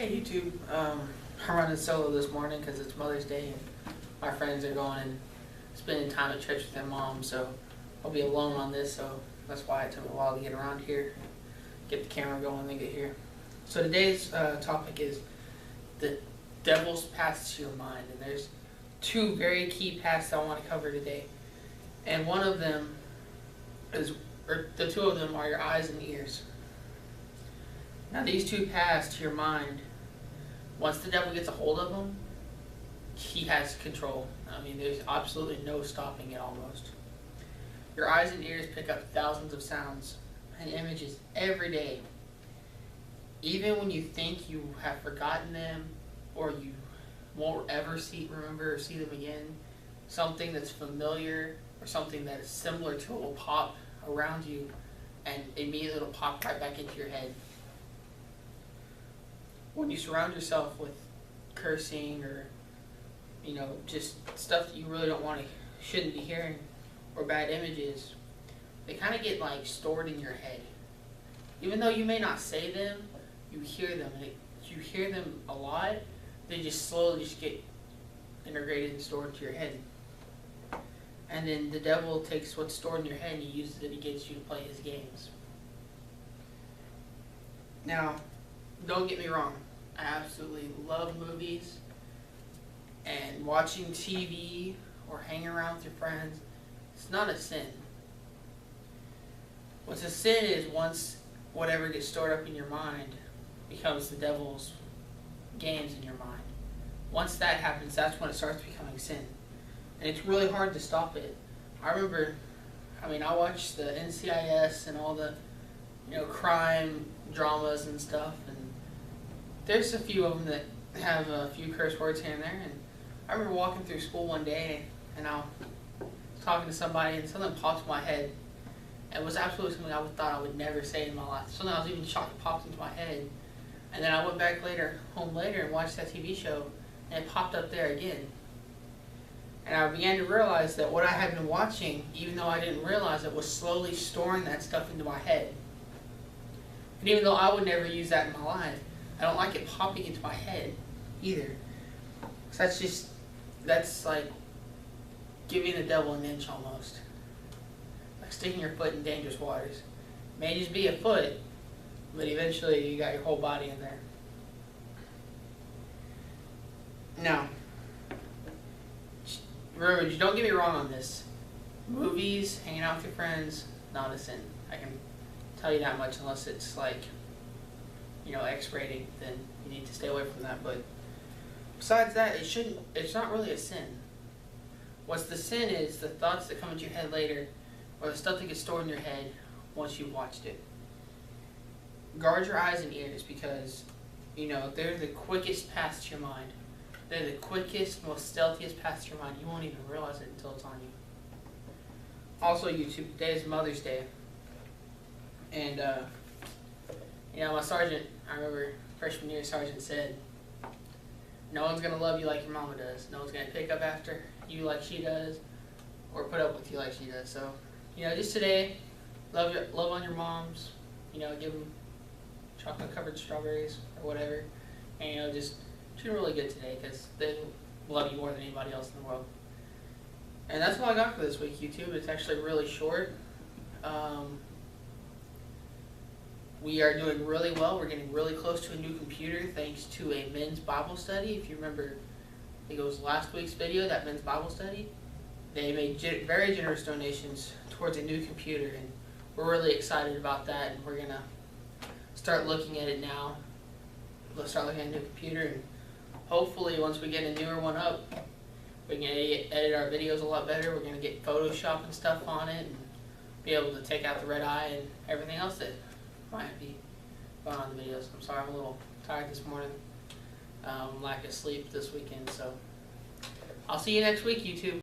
Hey YouTube, I'm running solo this morning because it's Mother's Day and my friends are going and spending time at church with their mom, so I'll be alone on this, so that's why it took me a while to get around here, get the camera going and get here. So today's topic is the devil's paths to your mind, and there's two very key paths I want to cover today, and one of them is, or the two of them are your eyes and ears. Now these two paths to your mind, once the devil gets a hold of them, he has control. I mean, there's absolutely no stopping it almost. Your eyes and ears pick up thousands of sounds and images every day. Even when you think you have forgotten them or you won't ever remember or see them again, something that's familiar or something that is similar to it will pop around you and immediately it'll pop right back into your head. When you surround yourself with cursing or, just stuff that you really shouldn't be hearing, or bad images, they kind of get stored in your head. Even though you may not say them, you hear them, and you hear them a lot, they just slowly get integrated and stored into your head. And then the devil takes what's stored in your head and he uses it against you to play his games. Now, don't get me wrong, I absolutely love movies and watching TV or hanging around with your friends. It's not a sin. What's a sin is once whatever gets stored up in your mind becomes the devil's games in your mind. Once that happens, that's when it starts becoming sin. And it's really hard to stop it. I remember, I watched the NCIS and all the crime dramas and stuff, and there's a few of them that have a few curse words here and there. And I remember walking through school one day and I was talking to somebody and something popped in my head. It was absolutely something I thought I would never say in my life. Something I was even shocked popped into my head. And then I went back home later and watched that TV show and it popped up there again. And I began to realize that what I had been watching, even though I didn't realize it, was slowly storing that stuff into my head. And even though I would never use that in my life, I don't like it popping into my head either. So that's like giving the devil an inch almost. Like sticking your foot in dangerous waters. It may just be a foot, but eventually you got your whole body in there. Now, remember, don't get me wrong on this. Movies, hanging out with your friends, not a sin. I can tell you that much, unless it's X-rated, then you need to stay away from that. But besides that, it's not really a sin. What's the sin is the thoughts that come into your head later, or the stuff that gets stored in your head once you've watched it. Guard your eyes and ears, because they're the quickest paths to your mind. They're the quickest, most stealthiest paths to your mind. You won't even realize it until it's on you. Also, YouTube, today is Mother's Day. And, my sergeant, I remember freshman year, sergeant said, no one's going to love you like your mama does. No one's going to pick up after you like she does, or put up with you like she does. So, just today, love on your moms, give them chocolate-covered strawberries or whatever. And, just treat them really good today, because they love you more than anybody else in the world. And that's all I got for this week, YouTube. It's actually really short. We are doing really well. We're getting really close to a new computer thanks to a men's Bible study. If you remember, I think it was last week's video, that men's Bible study. They made very generous donations towards a new computer, and we're really excited about that. And we're going to start looking at it now. Let's start looking at a new computer, and hopefully once we get a newer one up, we can edit our videos a lot better. We're going to get Photoshop and stuff on it and be able to take out the red eye and everything else that might be going on in the videos. I'm sorry, I'm a little tired this morning. Lack of sleep this weekend, so I'll see you next week, YouTube.